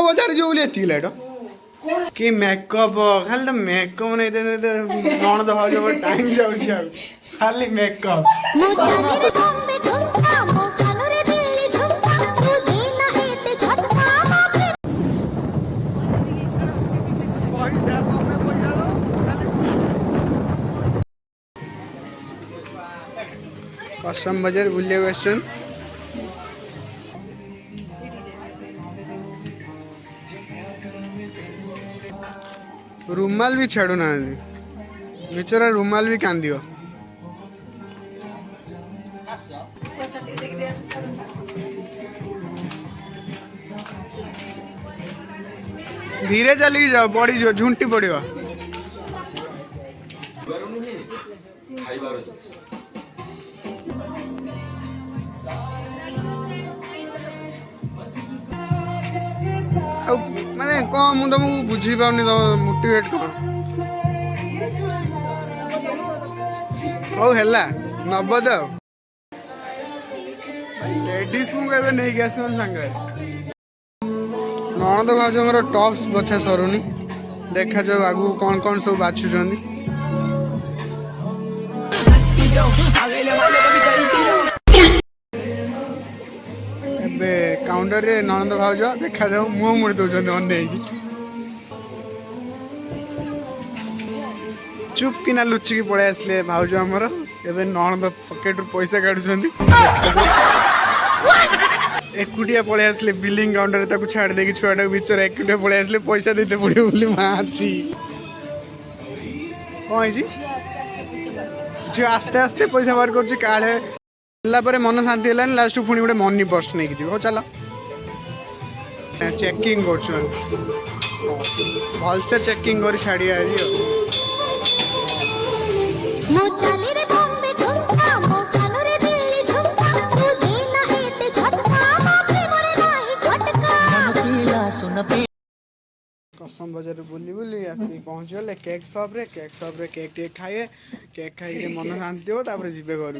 बाजार जो बोले एती लाइट कि मेकअप खाली तो मेकअप नहीं दे नण दफा जो टाइम जाउ खाली मेकअप कसम बाजार बुलिया क्वेश्चन रुमाल भी छाड़ू ना बेचारा रुमाल भी कांदियो धीरे चलिए जाओ पड़ी जो झुंटी पड़ो माने कौन मुझे तुमको बुझी पाऊनी तुम मोटिवेट कर ओ हेला नबद लेडीज को केबे नहीं गैस मन संगे ननद भाजर टॉप्स बछा सरुनी देखा जाओ आगु कौन कौन सब बाछुछंदी एबे काउंटर रे ननद भाज देखा जाओ मुंह मुड़ी दौरान अने चुप किना लुचिकी पड़े आसले भाज आमर एबे ननद पकेट रू पैसा काढुछंदी एकुटिया पड़े आसले बिलिंग काउंटर ताकू छाड़ देकी छुआटा बिचर एकुटिया पड़े आसले पैसा देते पड़े बोली माची कौन जी झी आस्ते आस्ते पैसा बाहर कर काले मन शांति है लास्ट पुणी गोटे मनी पर्स नहीं थी चल चेकिंग कर भलसे चेकिंग कर छाड़ी कसम बाजार बुली बुली आसी पहुँच गले केक शॉप रे केक टे खाए केक खाई मन शांति हो तापर जीवे घर।